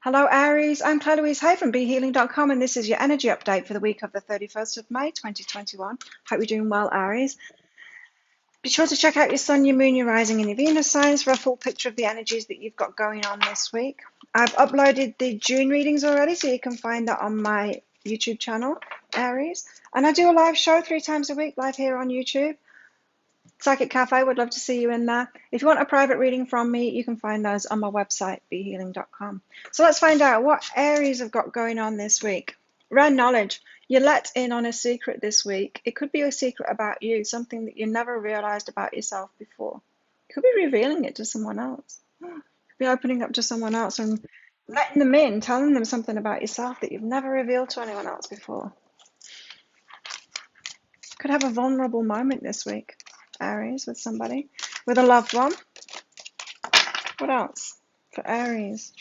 Hello, Aries. I'm Claire Louise Hay from BeHealing.com, and this is your energy update for the week of the 31st of May, 2021. Hope you're doing well, Aries. Be sure to check out your Sun, your Moon, your Rising, and your Venus signs for a full picture of the energies that you've got going on this week. I've uploaded the June readings already, so you can find that on my YouTube channel, Aries. And I do a live show 3 times a week, live here on YouTube. Psychic Cafe, would love to see you in there. If you want a private reading from me, you can find those on my website, behealing.com. So let's find out what Aries have got going on this week. Rare knowledge. You're let in on a secret this week. It could be a secret about you, something that you never realized about yourself before. You could be revealing it to someone else. You could be opening up to someone else and letting them in, telling them something about yourself that you've never revealed to anyone else before. Could have a vulnerable moment this week, Aries, with somebody, with a loved one. What else for Aries?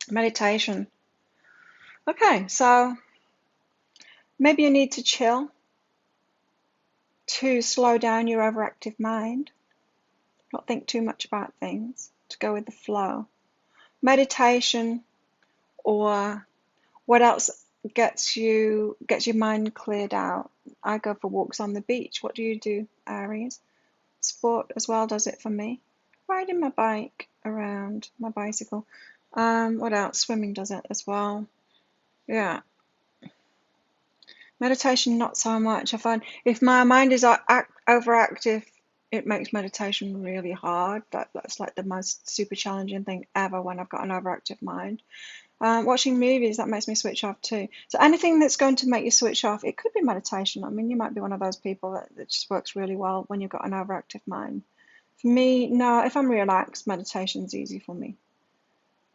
Meditation. Okay, so maybe you need to chill to slow down your overactive mind, not think too much about things, to go with the flow. Meditation, or what else gets your mind cleared out? I go for walks on the beach. What do you do, Aries? Sport as well does it for me. Riding my bike around, my bicycle. What else? Swimming does it as well. Yeah. Meditation, not so much. I find if my mind is overactive, it makes meditation really hard. That's like the most super challenging thing ever when I've got an overactive mind. Watching movies, that makes me switch off too. So anything that's going to make you switch off, it could be meditation. I mean, you might be one of those people that just works really well when you've got an overactive mind. For me, no, if I'm relaxed, meditation's easy for me.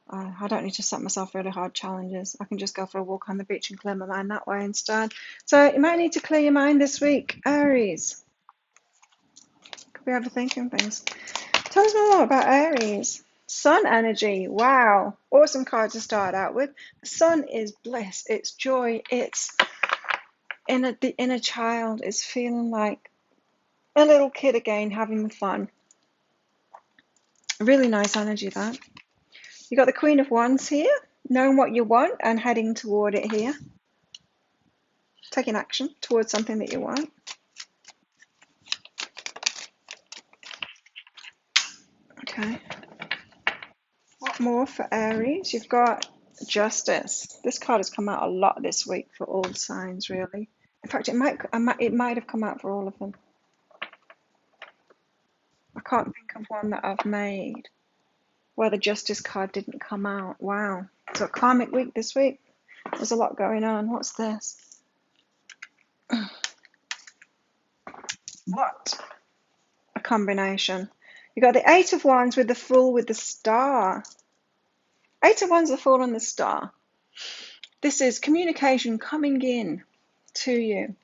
I don't need to set myself really hard challenges. I can just go for a walk on the beach and clear my mind that way instead. So you might need to clear your mind this week, Aries. Could be overthinking things. Tell us more about Aries. Sun energy. Wow. Awesome card to start out with. The sun is bliss. It's joy. It's the inner child is feeling like a little kid again, having fun. Really nice energy, that. You got the Queen of Wands here, knowing what you want and heading toward it here. Taking action towards something that you want. Okay. What more for Aries? You've got Justice. This card has come out a lot this week for all the signs, really. In fact, it might have come out for all of them. I can't think of one that I've made where the Justice card didn't come out. Wow. So a karmic week this week. There's a lot going on. What's this? What a combination. You got the Eight of Wands with the Fool with the Star. Eight of Wands, the Fool and the Star. This is communication coming in to you.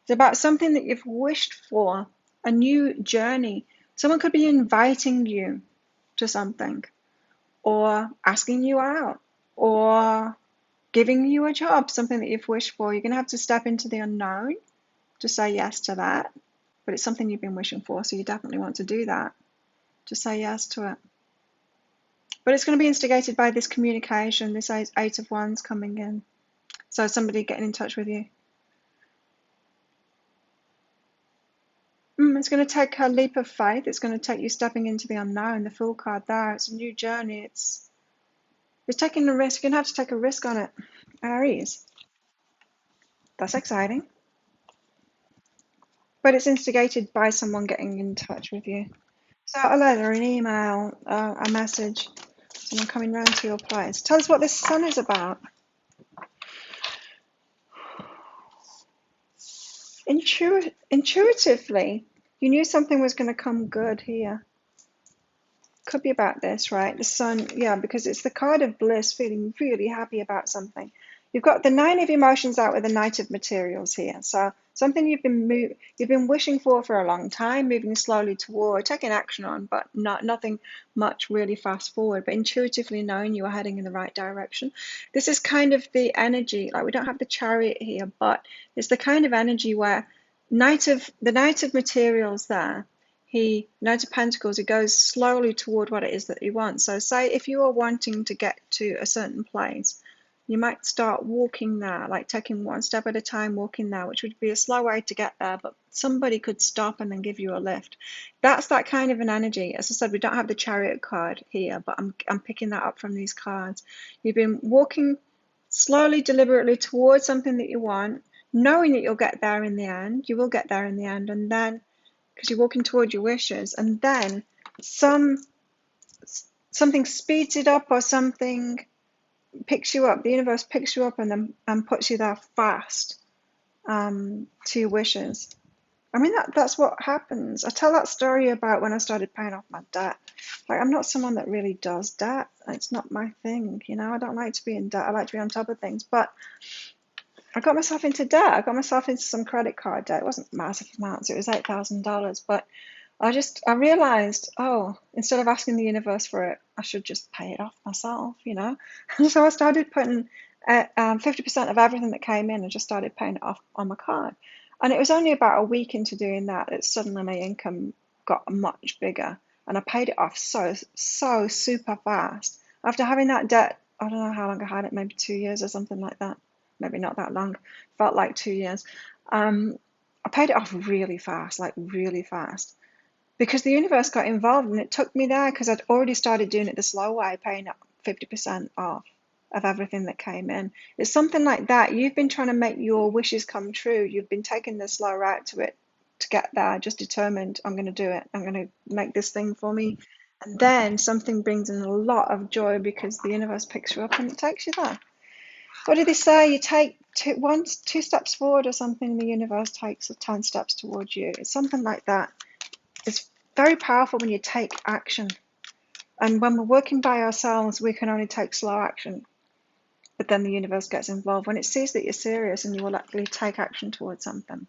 It's about something that you've wished for, a new journey. Someone could be inviting you to something, or asking you out, or giving you a job, something that you've wished for. You're going to have to step into the unknown to say yes to that. But it's something you've been wishing for, so you definitely want to do that. Just say yes to it. But it's going to be instigated by this communication, this Eight of Wands coming in. So somebody getting in touch with you. It's going to take a leap of faith. It's going to take you stepping into the unknown. The Fool card there. It's a new journey. It's taking a risk. You're going to have to take a risk on it, Aries. That's exciting. But it's instigated by someone getting in touch with you. So a letter, an email, a message, someone coming round to your place. Tell us what this Sun is about. Intuitively, you knew something was going to come good here. Could be about this, right? The Sun, yeah, because it's the card of bliss, feeling really happy about something. You've got the Nine of Emotions out with the Knight of Materials here. So something you've been wishing for a long time, moving slowly toward, taking action on, but nothing much really fast forward. But intuitively knowing you are heading in the right direction. This is kind of the energy. Like, we don't have the Chariot here, but it's the kind of energy where the Knight of Materials there. Knight of Pentacles, he goes slowly toward what it is that you want. So say if you are wanting to get to a certain place, you might start walking there, like taking one step at a time, walking there, which would be a slow way to get there, but somebody could stop and then give you a lift. That's that kind of an energy. As I said, we don't have the Chariot card here, but I'm picking that up from these cards. You've been walking slowly, deliberately towards something that you want, knowing that you'll get there in the end. You will get there in the end, and then because you're walking toward your wishes, and then something speeds it up, or something picks you up. The universe picks you up and then puts you there fast, to your wishes. I mean, that's what happens. I tell that story about when I started paying off my debt. Like, I'm not someone that really does debt. It's not my thing, you know. I don't like to be in debt. I like to be on top of things. But I got myself into debt. I got myself into some credit card debt. It wasn't massive amounts. It was $8,000. But I realized, oh, instead of asking the universe for it, I should just pay it off myself, you know? And so I started putting 50% of everything that came in and just started paying it off on my card. And it was only about a week into doing that suddenly my income got much bigger. And I paid it off so super fast. After having that debt, I don't know how long I had it, maybe 2 years or something like that. Maybe not that long. Felt like 2 years. I paid it off really fast, like really fast, because the universe got involved, and it took me there because I'd already started doing it the slow way, paying up 50% off of everything that came in. It's something like that. You've been trying to make your wishes come true. You've been taking the slow route to it to get there, just determined, I'm going to do it. I'm going to make this thing for me. And then something brings in a lot of joy because the universe picks you up and it takes you there. What did they say? You take two steps forward or something, the universe takes 10 steps towards you. It's something like that. It's very powerful when you take action. And when we're working by ourselves, we can only take slow action. But then the universe gets involved when it sees that you're serious and you will actually take action towards something.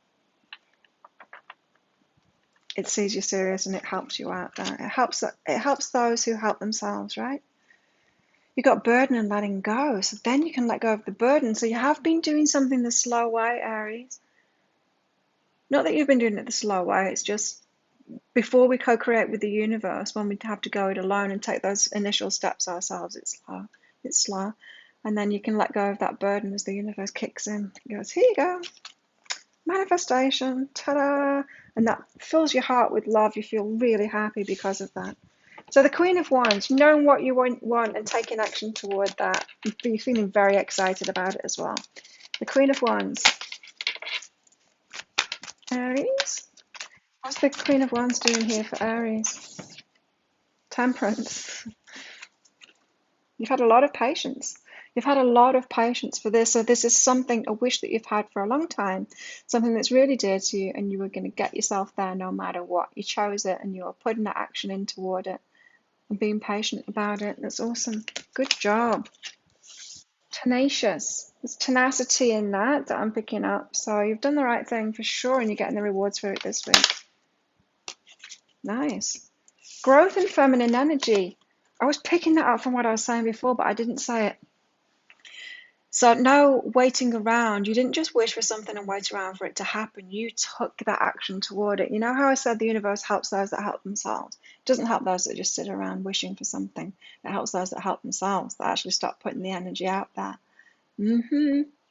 It sees you're serious and it helps you out there. It helps those who help themselves, right? You got burden and letting go, so then you can let go of the burden. So you have been doing something the slow way, Aries. Not that you've been doing it the slow way, it's just before we co-create with the universe, when we have to go it alone and take those initial steps ourselves, it's slow. And then you can let go of that burden as the universe kicks in. It goes, here you go, manifestation, ta-da! And that fills your heart with love. You feel really happy because of that. So the Queen of Wands, knowing what you want and taking action toward that, you're feeling very excited about it as well. The Queen of Wands. Aries? What's the Queen of Wands doing here for Aries? Temperance. You've had a lot of patience. You've had a lot of patience for this. So this is something, a wish that you've had for a long time, something that's really dear to you, and you were going to get yourself there no matter what. You chose it and you are putting that action in toward it and being patient about it. That's awesome. Good job. Tenacious. There's tenacity in that I'm picking up. So you've done the right thing for sure, and you're getting the rewards for it this week. Nice. Growth and feminine energy. I was picking that up from what I was saying before, but I didn't say it. So no waiting around. You didn't just wish for something and wait around for it to happen. You took that action toward it. You know how I said the universe helps those that help themselves? It doesn't help those that just sit around wishing for something. It helps those that help themselves, that actually start putting the energy out there.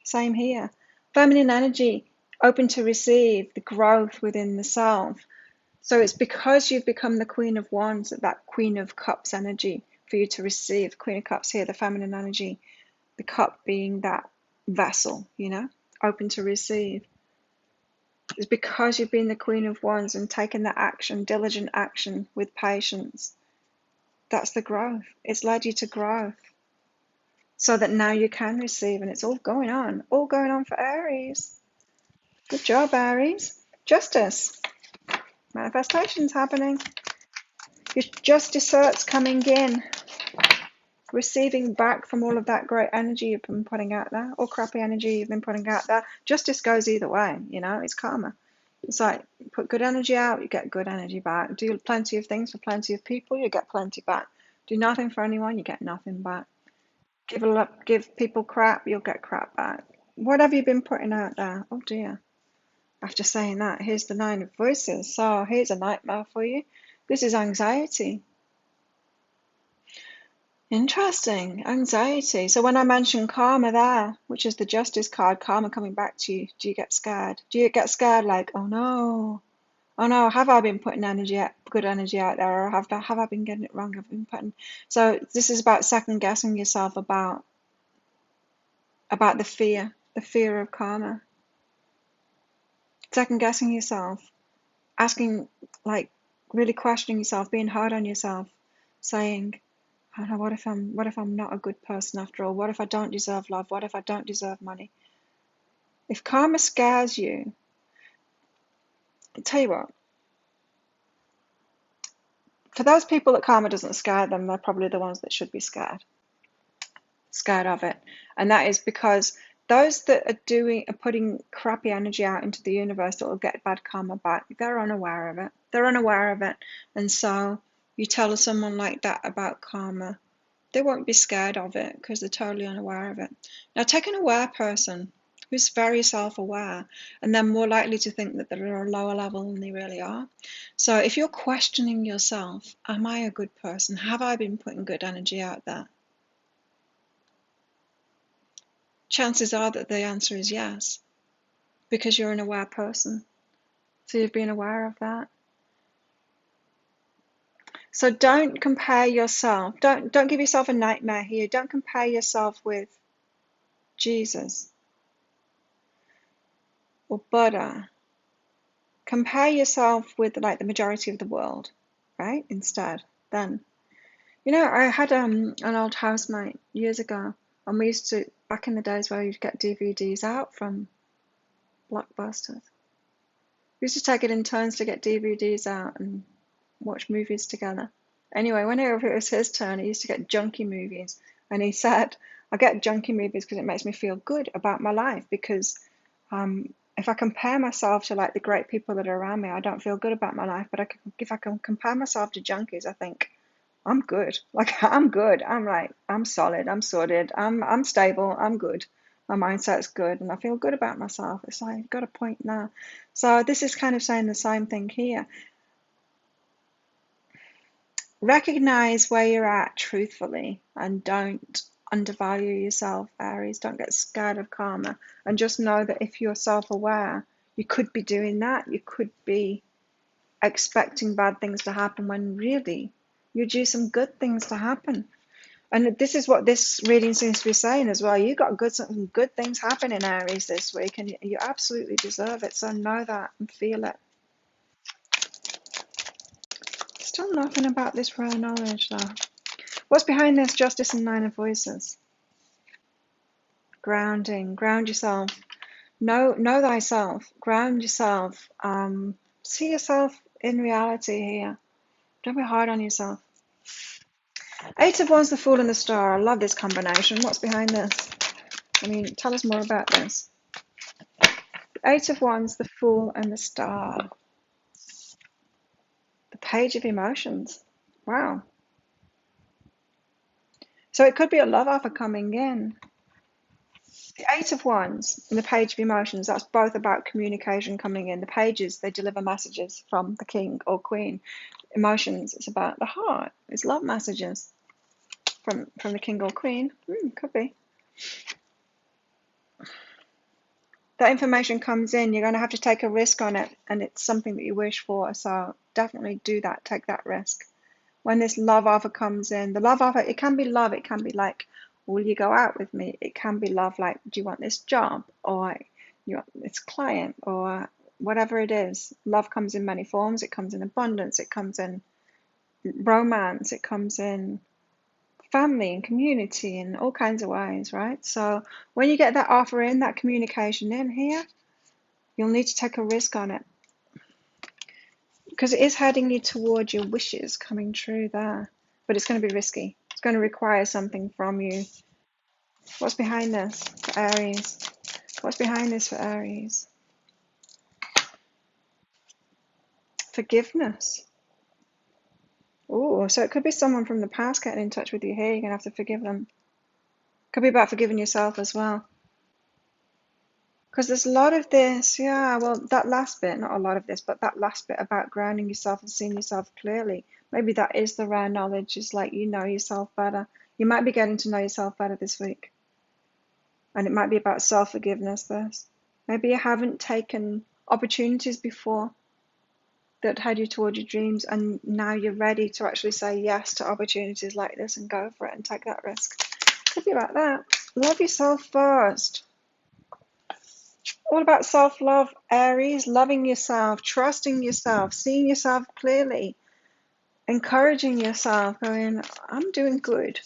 Same here. Feminine energy, open to receive the growth within the self. So it's because you've become the Queen of Wands, that Queen of Cups energy for you to receive. Queen of Cups here, the feminine energy. The cup being that vessel, you know, open to receive. It's because you've been the Queen of Wands and taken that action, diligent action with patience. That's the growth. It's led you to growth so that now you can receive, and it's all going on for Aries. Good job, Aries. Justice. Manifestation's happening. Your just desserts coming in. Receiving back from all of that great energy you've been putting out there, or crappy energy you've been putting out there. Justice goes either way, you know, it's karma. It's like, put good energy out, you get good energy back. Do plenty of things for plenty of people, you get plenty back. Do nothing for anyone, you get nothing back. Give people crap, you'll get crap back. What have you been putting out there? Oh dear. After saying that, here's the 9 of Voices. So here's a nightmare for you. This is anxiety. Interesting, anxiety. So when I mentioned karma there, which is the Justice card, karma coming back to you, do you get scared? Do you get scared like, oh no, have I been putting good energy out there, or have I been getting it wrong? Have I been putting... So this is about second guessing yourself about the fear of karma. Second guessing yourself, asking, like, really questioning yourself, being hard on yourself, saying, oh no, what if I'm not a good person after all? What if I don't deserve love? What if I don't deserve money? If karma scares you, I'll tell you what, for those people that karma doesn't scare them, they're probably the ones that should be scared of it. And that is because those that are putting crappy energy out into the universe that will get bad karma back, they're unaware of it. And so you tell someone like that about karma, they won't be scared of it because they're totally unaware of it. Now take an aware person who's very self-aware, and they're more likely to think that they're at a lower level than they really are. So if you're questioning yourself, am I a good person? Have I been putting good energy out there? Chances are that the answer is yes, because you're an aware person. So you've been aware of that. So don't compare yourself. Don't give yourself a nightmare here. Don't compare yourself with Jesus or Buddha. Compare yourself with like the majority of the world, right? Instead, then. You know, I had an old housemate years ago, and we used to, back in the days where you'd get DVDs out from Blockbusters. We used to take it in turns to get DVDs out and watch movies together. Anyway, whenever it was his turn, he used to get junky movies. And he said, I get junky movies because it makes me feel good about my life, because if I compare myself to like the great people that are around me, I don't feel good about my life. But if I can compare myself to junkies, I think I'm good. Like, I'm good. I'm solid. I'm sorted. I'm stable. I'm good. My mindset's good, and I feel good about myself. It's like, I've got a point now. So this is kind of saying the same thing here. Recognize where you're at truthfully, and don't undervalue yourself, Aries. Don't get scared of karma, and just know that if you're self-aware, you could be doing that. You could be expecting bad things to happen when really you're due some good things to happen. And this is what this reading seems to be saying as well. You got some good things happening, Aries, this week, and you absolutely deserve it. So know that and feel it. Still nothing about this rare knowledge, though. What's behind this? Justice and 9 of Voices. Grounding. Ground yourself. Know thyself. Ground yourself. See yourself in reality here. Don't be hard on yourself. 8 of Wands, the Fool and the Star. I love this combination. What's behind this? I mean, tell us more about this. 8 of Wands, the Fool and the Star. The Page of Emotions. Wow. So it could be a love offer coming in. The 8 of Wands and the Page of Emotions, that's both about communication coming in. The pages, they deliver messages from the king or queen. Emotions, it's about the heart. It's love messages from the king or queen. Could be. That information comes in, you're going to have to take a risk on it, and it's something that you wish for. So definitely do that. Take that risk. When this love offer comes in, the love offer, it can be love. It can be like, will you go out with me? It can be love like, do you want this job, or you want this client, or whatever it is. Love comes in many forms. It comes in abundance. It comes in romance. It comes in family and community in all kinds of ways, right? So when you get that offer in, that communication in here, you'll need to take a risk on it, because it is heading you toward your wishes coming true there. But it's going to be risky. It's going to require something from you. What's behind this for Aries? What's behind this for Aries? Forgiveness. Oh, so it could be someone from the past getting in touch with you here. You're going to have to forgive them. Could be about forgiving yourself as well. Because there's a lot of this, yeah, well, that last bit, not a lot of this, but that last bit about grounding yourself and seeing yourself clearly. Maybe that is the rare knowledge, is like you know yourself better. You might be getting to know yourself better this week. And it might be about self-forgiveness this. Maybe you haven't taken opportunities before that had you toward your dreams, and now you're ready to actually say yes to opportunities like this and go for it and take that risk. Could be about that. Love yourself first. All about self-love, Aries, loving yourself, trusting yourself, seeing yourself clearly, encouraging yourself, going, I'm doing good.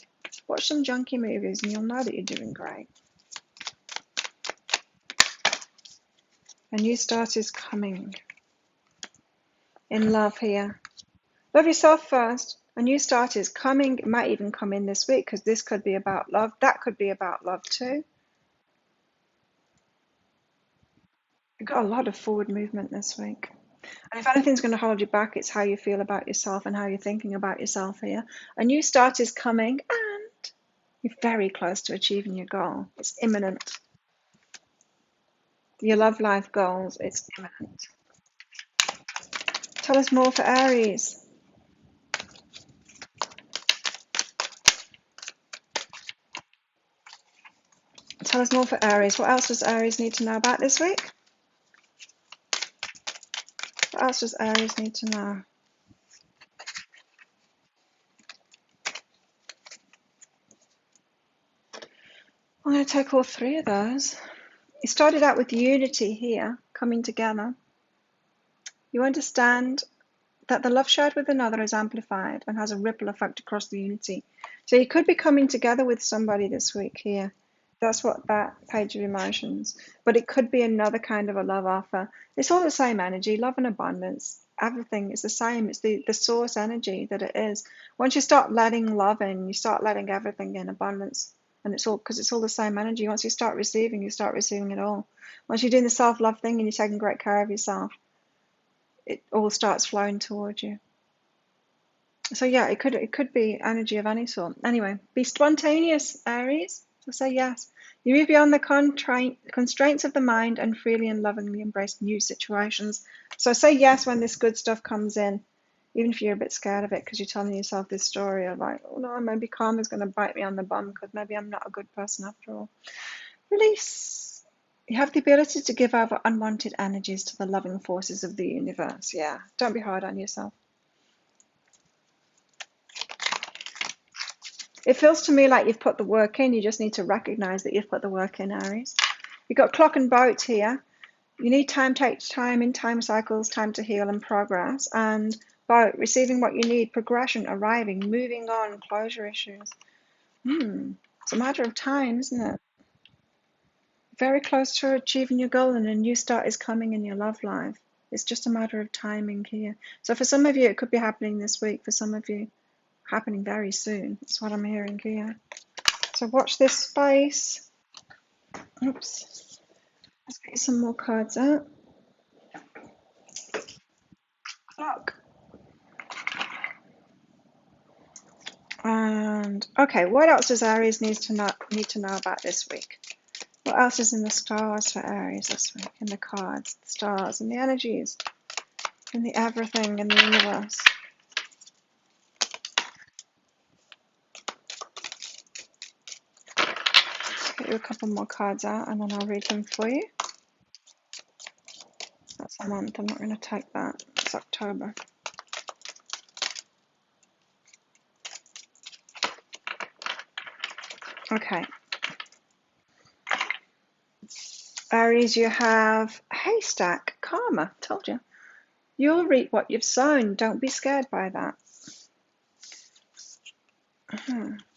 Watch some junkie movies and you'll know that you're doing great. A new start is coming. In love here. Love yourself first. A new start is coming. It might even come in this week because this could be about love. That could be about love too. You've got a lot of forward movement this week. And if anything's going to hold you back, it's how you feel about yourself and how you're thinking about yourself here. A new start is coming and you're very close to achieving your goal. It's imminent. Your love life goals, it's imminent. Tell us more for Aries. Tell us more for Aries. What else does Aries need to know about this week? What else does Aries need to know? I'm going to take all three of those. You started out with unity here, coming together. You understand that the love shared with another is amplified and has a ripple effect across the unity. So you could be coming together with somebody this week here. That's what that page of emotions. But it could be another kind of a love offer. It's all the same energy, love and abundance. Everything is the same. It's the source energy that it is. Once you start letting love in, you start letting everything in abundance. And it's all because it's all the same energy. Once you start receiving it all. Once you're doing the self-love thing and you're taking great care of yourself, it all starts flowing towards you. So yeah, it could be energy of any sort. Anyway, be spontaneous, Aries. So say yes. You move beyond the constraints of the mind and freely and lovingly embrace new situations. So say yes when this good stuff comes in, even if you're a bit scared of it because you're telling yourself this story of like, oh no, maybe karma's going to bite me on the bum because maybe I'm not a good person after all. Release. You have the ability to give over unwanted energies to the loving forces of the universe. Yeah, don't be hard on yourself. It feels to me like you've put the work in. You just need to recognize that you've put the work in, Aries. You've got clock and boat here. You need time, take time in time cycles, time to heal and progress. And boat, receiving what you need, progression, arriving, moving on, closure issues. It's a matter of time, isn't it? Very close to achieving your goal, and a new start is coming in your love life. It's just a matter of timing here. So for some of you, it could be happening this week. For some of you, happening very soon. That's what I'm hearing here. So watch this space. Oops. Let's get some more cards out. Clock. And okay, what else does Aries need to know about this week? What else is in the stars for Aries this week? In the cards, the stars, and the energies, and the everything in the universe. Get you a couple more cards out, and then I'll read them for you. That's a month. I'm not going to take that. It's October. Okay. Aries, you have haystack, karma. Told you. You'll reap what you've sown. Don't be scared by that.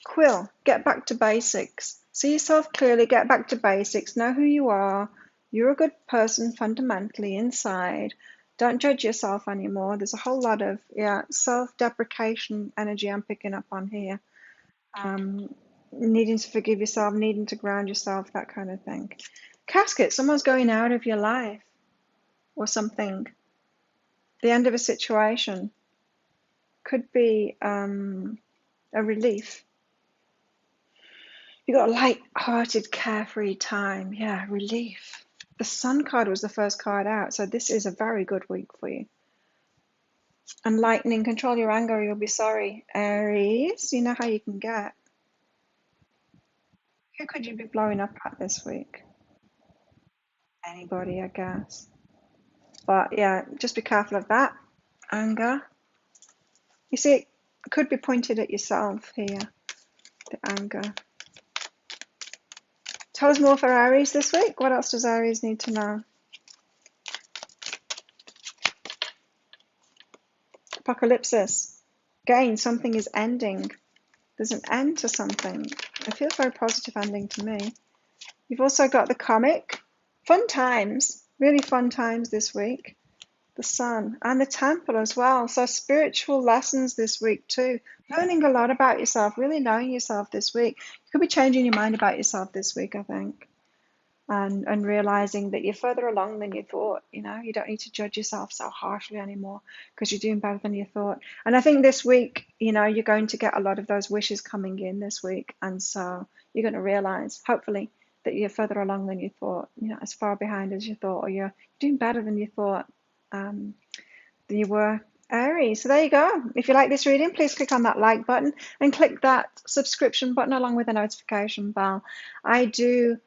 Quill, get back to basics. See yourself clearly, get back to basics. Know who you are. You're a good person fundamentally inside. Don't judge yourself anymore. There's a whole lot of self-deprecation energy I'm picking up on here. Needing to forgive yourself, needing to ground yourself, that kind of thing. Casket, someone's going out of your life or something. The end of a situation could be a relief. You got a light-hearted, carefree time. Yeah, relief. The Sun card was the first card out, so this is a very good week for you. And lightning, control your anger or you'll be sorry. Aries, you know how you can get. Who could you be blowing up at this week? Anybody, I guess. But yeah, just be careful of that. Anger. You see, it could be pointed at yourself here, the anger. Tell us more for Aries this week. What else does Aries need to know? Apocalypsis. Again, something is ending. There's an end to something. It feels very positive ending to me. You've also got the comic. Fun times. Really fun times this week. The Sun and the Temple as well. So spiritual lessons this week too. Learning a lot about yourself, really knowing yourself this week. You could be changing your mind about yourself this week, I think. And realizing that you're further along than you thought. You know, you don't need to judge yourself so harshly anymore because you're doing better than you thought. And I think this week, you know, you're going to get a lot of those wishes coming in this week. And so you're going to realize, hopefully, that you're further along than you thought, you know, as far behind as you thought, or you're doing better than you thought than you were. Aries. So there you go. If you like this reading, please click on that like button and click that subscription button along with the notification bell. I do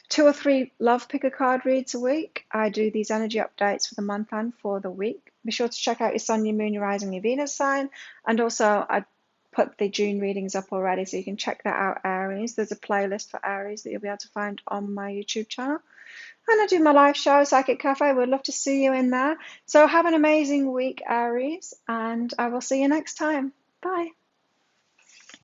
2 or 3 love picker card reads a week. I do these energy updates for the month and for the week. Be sure to check out your sun, your moon, your rising, your Venus sign. And also I put the June readings up already, so you can check that out, Aries. There's a playlist for Aries that you'll be able to find on my YouTube channel. And I do my live show, Psychic Cafe. We'd love to see you in there. So have an amazing week, Aries, and I will see you next time. Bye.